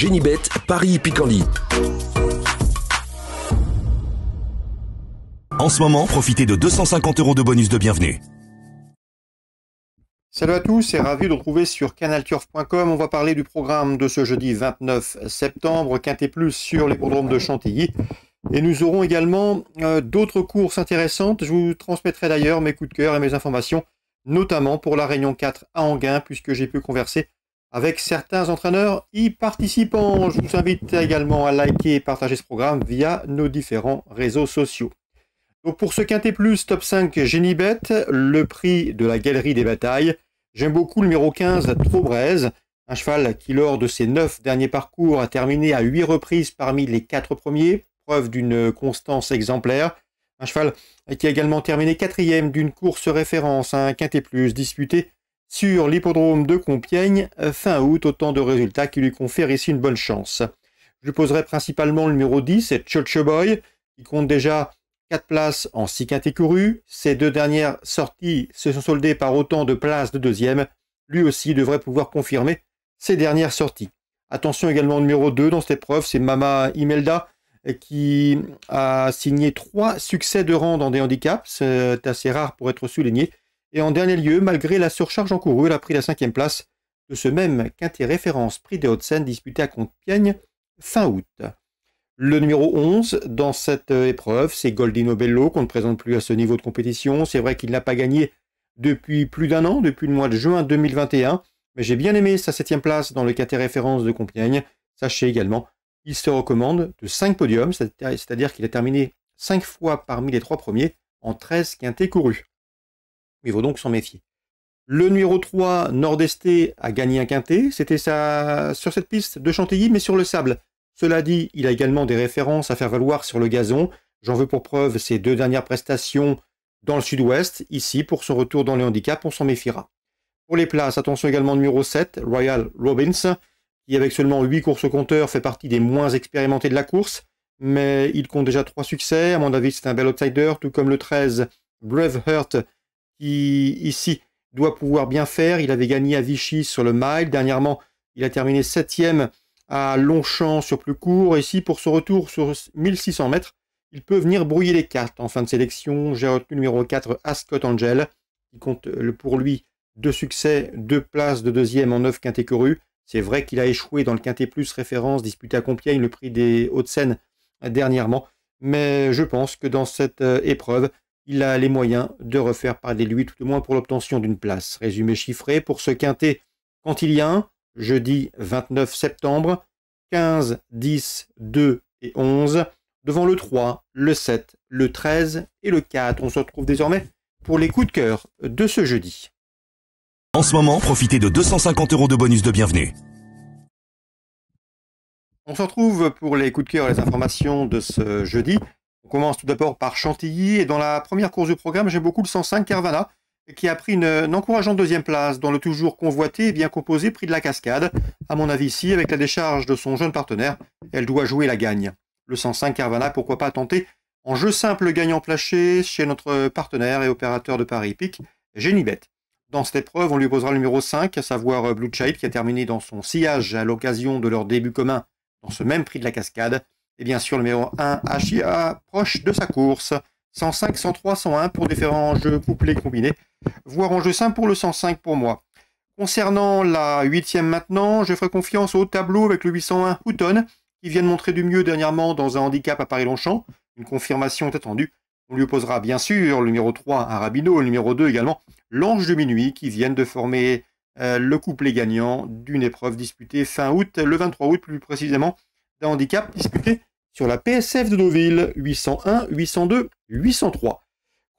Génibet, Paris Picardie. En ce moment, profitez de 250 € de bonus de bienvenue. Salut à tous et ravi de vous retrouver sur canalturf.com. On va parler du programme de ce jeudi 29 septembre, Quintet Plus sur l'hippodrome de Chantilly. Et nous aurons également d'autres courses intéressantes. Je vous transmettrai d'ailleurs mes coups de cœur et mes informations, notamment pour la Réunion 4 à Enghien, puisque j'ai pu converser avec certains entraîneurs y participants. Je vous invite également à liker et partager ce programme via nos différents réseaux sociaux. Donc pour ce Quintet Plus Top 5 Génibet, le prix de la Galerie des Batailles, j'aime beaucoup le numéro 15 Trobrez, un cheval qui lors de ses 9 derniers parcours a terminé à 8 reprises parmi les 4 premiers, preuve d'une constance exemplaire. Un cheval qui a également terminé 4e d'une course référence à un Quintet Plus disputé sur l'hippodrome de Compiègne fin août, autant de résultats qui lui confèrent ici une bonne chance. Je lui poserai principalement le numéro 10, c'est Chocho Boy, qui compte déjà 4 places en 6 quintets courus. Ces 2 dernières sorties se sont soldées par autant de places de deuxième. Lui aussi devrait pouvoir confirmer ses dernières sorties. Attention également au numéro 2 dans cette épreuve, c'est Mama Imelda qui a signé 3 succès de rang dans des handicaps. C'est assez rare pour être souligné. Et en dernier lieu, malgré la surcharge encourue, elle a pris la 5e place de ce même quintet référence Prix des Hauts-de-Seine disputé à Compiègne fin août. Le numéro 11 dans cette épreuve, c'est Goldino Bello, qu'on ne présente plus à ce niveau de compétition. C'est vrai qu'il n'a pas gagné depuis plus d'un an, depuis le mois de juin 2021, mais j'ai bien aimé sa 7e place dans le quintet référence de Compiègne. Sachez également qu'il se recommande de 5 podiums, c'est-à-dire qu'il a terminé 5 fois parmi les 3 premiers en 13 quintets courus. Il faut donc s'en méfier. Le numéro 3, Nord-Esté, a gagné un quintet. C'était sur cette piste de Chantilly, mais sur le sable. Cela dit, il a également des références à faire valoir sur le gazon. J'en veux pour preuve ses 2 dernières prestations dans le sud-ouest. Ici, pour son retour dans les handicaps, on s'en méfiera. Pour les places, attention également au numéro 7, Royal Robbins, qui avec seulement 8 courses au compteur fait partie des moins expérimentés de la course. Mais il compte déjà 3 succès. À mon avis, c'est un bel outsider, tout comme le 13, Braveheart, qui ici doit pouvoir bien faire. Il avait gagné à Vichy sur le mile. Dernièrement, il a terminé 7e à Longchamp sur plus court. Ici, pour ce retour sur 1600 mètres, il peut venir brouiller les cartes en fin de sélection. J'ai retenu le numéro 4, Ascot Angel, qui compte pour lui 2 succès, 2 places de deuxième en 9 quintets courus. C'est vrai qu'il a échoué dans le Quintet Plus référence disputé à Compiègne, le prix des Hauts-de-Seine dernièrement. Mais je pense que dans cette épreuve, il a les moyens de refaire parler de lui, tout au moins pour l'obtention d'une place. Résumé chiffré pour ce quintet cantilien, jeudi 29 septembre, 15, 10, 2 et 11, devant le 3, le 7, le 13 et le 4. On se retrouve désormais pour les coups de cœur de ce jeudi. En ce moment, profitez de 250 € de bonus de bienvenue. On se retrouve pour les coups de cœur et les informations de ce jeudi. On commence tout d'abord par Chantilly, et dans la première course du programme, j'aime beaucoup le 105 Carvana, qui a pris une encourageante 2e place dans le toujours convoité et bien composé Prix de la Cascade. À mon avis ici, avec la décharge de son jeune partenaire, elle doit jouer la gagne. Le 105 Carvana, pourquoi pas tenter en jeu simple gagnant plaché chez notre partenaire et opérateur de Paris Hippique, Génibet. Dans cette épreuve, on lui posera le numéro 5, à savoir Blue Child, qui a terminé dans son sillage à l'occasion de leur début commun dans ce même Prix de la Cascade. Et bien sûr, le numéro 1, Achia, proche de sa course. 105, 103, 101 pour différents jeux couplés combinés, voire en jeu simple pour le 105 pour moi. Concernant la 8e maintenant, je ferai confiance au tableau avec le 801 Houghton, qui vient de montrer du mieux dernièrement dans un handicap à Paris-Longchamp. Une confirmation est attendue. On lui opposera bien sûr le numéro 3 Arabino, le numéro 2 également l'Ange de Minuit, qui viennent de former le couplet gagnant d'une épreuve disputée fin août, le 23 août plus précisément, d'un handicap disputé sur la PSF de Deauville, 801, 802, 803.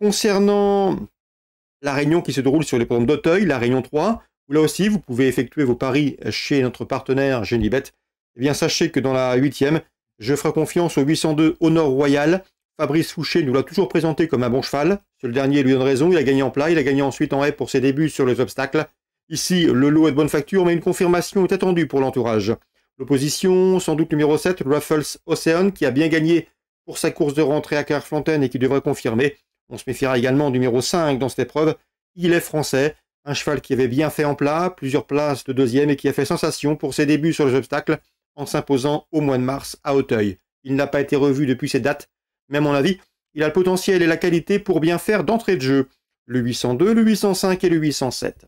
Concernant la réunion qui se déroule sur les programmes d'Auteuil, la réunion 3, où là aussi vous pouvez effectuer vos paris chez notre partenaire Génibet, eh bien sachez que dans la 8e, je ferai confiance au 802 Honor Royal. Fabrice Fouché nous l'a toujours présenté comme un bon cheval. Ce le dernier lui donne raison, il a gagné en plat, il a gagné ensuite en haie pour ses débuts sur les obstacles. Ici, le lot est de bonne facture, mais une confirmation est attendue pour l'entourage. L'opposition, sans doute numéro 7, Raffles Ocean, qui a bien gagné pour sa course de rentrée à Clairefontaine et qui devrait confirmer. On se méfiera également du numéro 5 dans cette épreuve. Il est français, un cheval qui avait bien fait en plat, plusieurs places de deuxième et qui a fait sensation pour ses débuts sur les obstacles en s'imposant au mois de mars à Auteuil. Il n'a pas été revu depuis ces dates, mais à mon avis, il a le potentiel et la qualité pour bien faire d'entrée de jeu. Le 802, le 805 et le 807.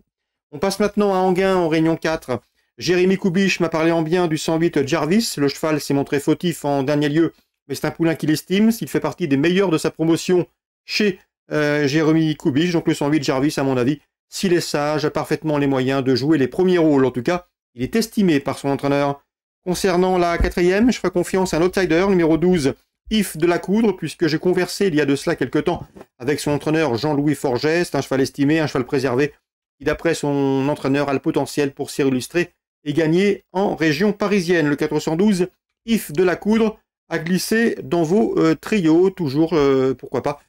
On passe maintenant à Enghien en Réunion 4. Jérémy Koubich m'a parlé en bien du 108 Jarvis. Le cheval s'est montré fautif en dernier lieu, mais c'est un poulain qu'il estime. S'il fait partie des meilleurs de sa promotion chez Jérémy Koubich, donc le 108 Jarvis, à mon avis, s'il est sage, a parfaitement les moyens de jouer les premiers rôles. En tout cas, il est estimé par son entraîneur. Concernant la quatrième, je ferai confiance à un outsider, numéro 12, Yves de la Coudre, puisque j'ai conversé il y a de cela quelque temps avec son entraîneur Jean-Louis Forget. C'est un cheval estimé, un cheval préservé, qui d'après son entraîneur a le potentiel pour s'illustrer et gagner en région parisienne. Le 412, Yves de la Coudre, a glissé dans vos trios, toujours, pourquoi pas,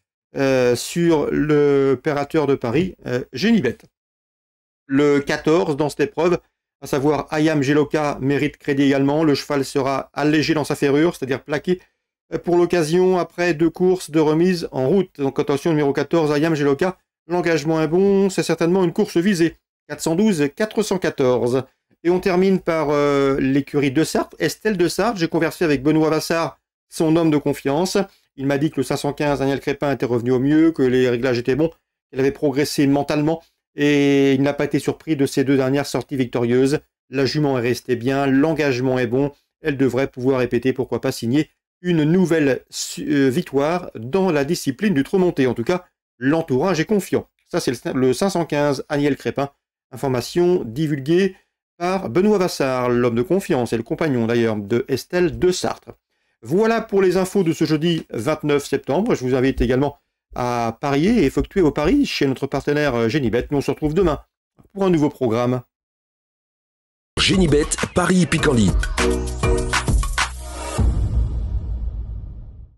sur l'opérateur de Paris, Génibet. Le 14 dans cette épreuve, à savoir Ayam Geloka, mérite crédit également. Le cheval sera allégé dans sa ferrure, c'est-à-dire plaqué pour l'occasion après 2 courses de remise en route. Donc attention, numéro 14, Ayam Geloka, l'engagement est bon, c'est certainement une course visée. 412, 414. Et on termine par l'écurie de Sarthe, Estelle de Sarthe. J'ai conversé avec Benoît Vassard, son homme de confiance. Il m'a dit que le 515, Daniel Crépin, était revenu au mieux, que les réglages étaient bons, qu'elle avait progressé mentalement, et il n'a pas été surpris de ses 2 dernières sorties victorieuses. La jument est restée bien, l'engagement est bon, elle devrait pouvoir répéter, pourquoi pas signer une nouvelle victoire dans la discipline du trot monté. En tout cas, l'entourage est confiant. Ça, c'est le 515, Daniel Crépin. Information divulguée par Benoît Vassard, l'homme de confiance et le compagnon d'ailleurs de Estelle de Sarthe. Voilà pour les infos de ce jeudi 29 septembre. Je vous invite également à parier et effectuer vos paris chez notre partenaire Génibet. Nous on se retrouve demain pour un nouveau programme. Génibet, Paris Picardie.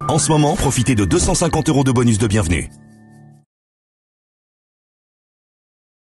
En ce moment, profitez de 250 € de bonus de bienvenue.